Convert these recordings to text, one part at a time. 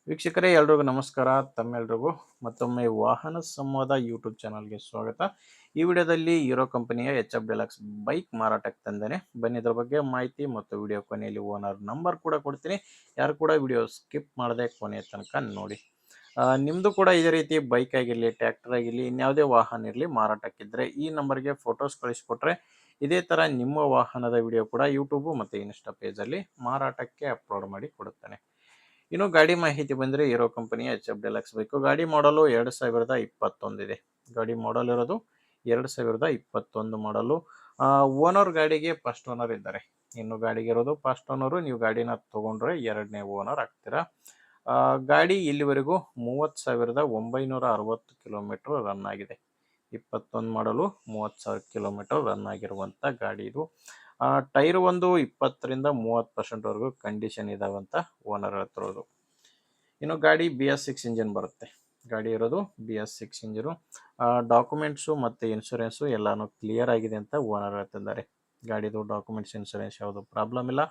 ವೀಕ್ಷಕರೇ ಎಲ್ರಿಗೂ ನಮಸ್ಕಾರ. ತಮ್ಮೆಲ್ರಿಗೂ ಮತ್ತೊಮ್ಮೆ ವಾಹನ ಸಂವಾದ ಯೂಟ್ಯೂಬ್ ಚಾನಲ್ಗೆ ಸ್ವಾಗತ. ಈ ವಿಡಿಯೋದಲ್ಲಿ ಹೀರೋ ಕಂಪನಿಯ HF ಡೆಲಕ್ಸ್ ಬೈಕ್ ಮಾರಾಟಕ್ಕೆ ತಂದೇನೆ. ಬನ್ನಿ ಇದ್ರ ಬಗ್ಗೆ ಮಾಹಿತಿ ಮತ್ತು ವಿಡಿಯೋ ಕೊನೆಯಲ್ಲಿ ಓನರ್ ನಂಬರ್ ಕೂಡ ಕೊಡ್ತೀನಿ. ಯಾರು ಕೂಡ ವಿಡಿಯೋ ಸ್ಕಿಪ್ ಮಾಡದೆ ಕೊನೆಯ ತನಕ ನೋಡಿ. ನಿಮ್ಮದು ಕೂಡ ಇದೇ ರೀತಿ ಬೈಕ್ ಆಗಿರಲಿ, ಟ್ರ್ಯಾಕ್ಟರ್ ಆಗಿರಲಿ, ಇನ್ಯಾವುದೇ ವಾಹನ ಇರಲಿ ಮಾರಾಟಕ್ಕಿದ್ರೆ ಈ ನಂಬರ್ಗೆ ಫೋಟೋಸ್ ಕಳಿಸ್ಕೊಟ್ರೆ ಇದೇ ಥರ ನಿಮ್ಮ ವಾಹನದ ವಿಡಿಯೋ ಕೂಡ ಯೂಟ್ಯೂಬು ಮತ್ತು ಇನ್ಸ್ಟಾ ಪೇಜಲ್ಲಿ ಮಾರಾಟಕ್ಕೆ ಅಪ್ಲೋಡ್ ಮಾಡಿ ಕೊಡುತ್ತೇನೆ. ಇನ್ನು ಗಾಡಿ ಮಾಹಿತಿ ಬಂದರೆ ಹೀರೋ ಕಂಪನಿಯ HF ಡೆಲಕ್ಸ್ ಬೈಕು. ಗಾಡಿ ಮಾಡಲು 2021 ಇದೆ. ಗಾಡಿ ಮಾಡಲ್ ಇರೋದು 2021 ಮಾಡಲು. ಓನರ್ ಗಾಡಿಗೆ ಫಸ್ಟ್ ಓನರ್ ಇದ್ದಾರೆ. ಇನ್ನು ಗಾಡಿಗೆ ಇರೋದು ಫಸ್ಟ್ ಓನರು. ನೀವು ಗಾಡಿನ ತೊಗೊಂಡ್ರೆ ಎರಡನೇ ಓನರ್ ಆಗ್ತೀರಾ. ಗಾಡಿ ಇಲ್ಲಿವರೆಗೂ 30,960 ಕಿಲೋಮೀಟ್ರ್ ರನ್ ಆಗಿದೆ. 21 ಮಾಡಲು 30,000 ಕಿಲೋಮೀಟರ್ ರನ್ ಆಗಿರುವಂಥ ಗಾಡಿ ಇದು. ಟೈರ್ ಒಂದು 20 ರಿಂದ 30% ವರೆಗೂ ಕಂಡೀಷನ್ ಇದಾವಂತ ಓನರ್ ಹೇಳ್ತಿರೋದು. ಇನ್ನು ಗಾಡಿ BS6 ಇಂಜಿನ್ ಬರುತ್ತೆ. ಗಾಡಿ ಇರೋದು BS6 ಇಂಜಿನು. ಡಾಕ್ಯುಮೆಂಟ್ಸು ಮತ್ತು ಇನ್ಶೂರೆನ್ಸು ಎಲ್ಲಾನು ಕ್ಲಿಯರ್ ಆಗಿದೆ ಅಂತ ಓನರ್ ಹೇಳ್ತಿದ್ದಾರೆ. ಗಾಡಿದು ಡಾಕ್ಯುಮೆಂಟ್ಸ್, ಇನ್ಶೂರೆನ್ಸ್ ಯಾವುದು ಪ್ರಾಬ್ಲಮ್ ಇಲ್ಲ,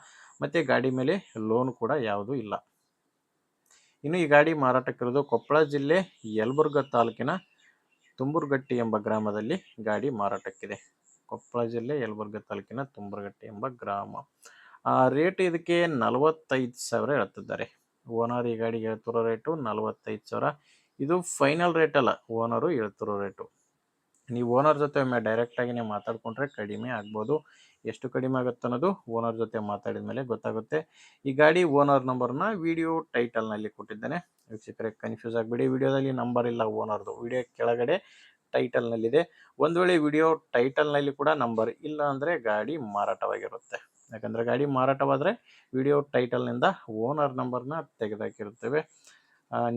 ಮತ್ತು ಗಾಡಿ ಮೇಲೆ ಲೋನ್ ಕೂಡ ಯಾವುದೂ ಇಲ್ಲ. ಇನ್ನು ಈ ಗಾಡಿ ಮಾರಾಟಕ್ಕಿರೋದು ಕೊಪ್ಪಳ ಜಿಲ್ಲೆ ಯಲಬುರ್ಗಾ ತಾಲೂಕಿನ ತುಂಬುರ್ಗಟ್ಟಿ ಎಂಬ ಗ್ರಾಮದಲ್ಲಿ ಗಾಡಿ ಮಾರಾಟಕ್ಕಿದೆ. ಕೊಪ್ಪಳ ಜಿಲ್ಲೆ ಯಲಬುರ್ಗಾ ತಾಲೂಕಿನ ತುಂಬುರ್ಗಟ್ಟಿ ಎಂಬ ಗ್ರಾಮ. ರೇಟ್ ಇದಕ್ಕೆ 45,000 ಹೇಳ್ತಿದ್ದಾರೆ. ಓನರ್ ಈ ಗಾಡಿಗೆ ಹೇಳ್ತಿರೋ ರೇಟು 45,000. ಇದು ಫೈನಲ್ ರೇಟ್ ಅಲ್ಲ, ಓನರು ಹೇಳ್ತಿರೋ ರೇಟು. ನೀವು ಓನರ್ ಜೊತೆ ಒಮ್ಮೆ ಡೈರೆಕ್ಟಾಗಿನೇ ಮಾತಾಡಿಕೊಂಡ್ರೆ ಕಡಿಮೆ ಆಗ್ಬೋದು. ಎಷ್ಟು ಕಡಿಮೆ ಆಗುತ್ತೆ ಅನ್ನೋದು ಓನರ್ ಜೊತೆ ಮಾತಾಡಿದ ಮೇಲೆ ಗೊತ್ತಾಗುತ್ತೆ. ಈ ಗಾಡಿ ಓನರ್ ನಂಬರ್ನ ವಿಡಿಯೋ ಟೈಟಲ್ನಲ್ಲಿ ಕೊಟ್ಟಿದ್ದೇನೆ. ವೀಕ್ಷಕರೇ ಕನ್ಫ್ಯೂಸ್ ಆಗಿಬಿಡಿ, ವಿಡಿಯೋದಲ್ಲಿ ನಂಬರ್ ಇಲ್ಲ ಓನರ್ದು. ವಿಡಿಯೋ ಕೆಳಗಡೆ ಟೈಟಲ್ನಲ್ಲಿದೆ. ಒಂದು ವೇಳೆ ವಿಡಿಯೋ ಟೈಟಲ್ನಲ್ಲಿ ಕೂಡ ನಂಬರ್ ಇಲ್ಲ ಅಂದರೆ ಗಾಡಿ ಮಾರಾಟವಾಗಿರುತ್ತೆ. ಯಾಕಂದರೆ ಗಾಡಿ ಮಾರಾಟವಾದರೆ ವಿಡಿಯೋ ಟೈಟಲ್ನಿಂದ ಓನರ್ ನಂಬರ್ನ ತೆಗೆದಾಕಿರುತ್ತೇವೆ.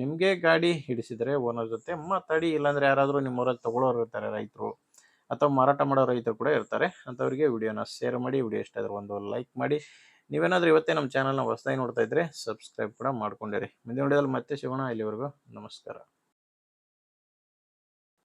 ನಿಮಗೆ ಗಾಡಿ ಹಿಡಿಸಿದರೆ ಓನರ್ ಜೊತೆ ಮಾತಾಡಿ. ಇಲ್ಲಾಂದರೆ ಯಾರಾದರೂ ನಿಮ್ಮೂರಲ್ಲಿ ತೊಗೊಳೋರು ಇರ್ತಾರೆ, ರೈತರು ಅಥವಾ ಮಾರಾಟ ಮಾಡೋ ರೈತರು ಕೂಡ ಇರ್ತಾರೆ. ಅಂಥವ್ರಿಗೆ ವಿಡಿಯೋನ ಶೇರ್ ಮಾಡಿ. ವಿಡಿಯೋ ಇಷ್ಟ ಆದರೂ ಒಂದು ಲೈಕ್ ಮಾಡಿ. ನೀವೇನಾದರೂ ಇವತ್ತೇ ನಮ್ಮ ಚಾನಲ್ನ ಹೊಸದಾಗಿ ನೋಡ್ತಾ ಇದ್ದರೆ ಸಬ್ಸ್ಕ್ರೈಬ್ ಕೂಡ ಮಾಡ್ಕೊಂಡಿರಿ. ಮುಂದಿನ ವಿಡಿಯೋದಲ್ಲಿ ಮತ್ತೆ ಸಿಗೋಣ. ಇಲ್ಲಿವರೆಗೂ ನಮಸ್ಕಾರ.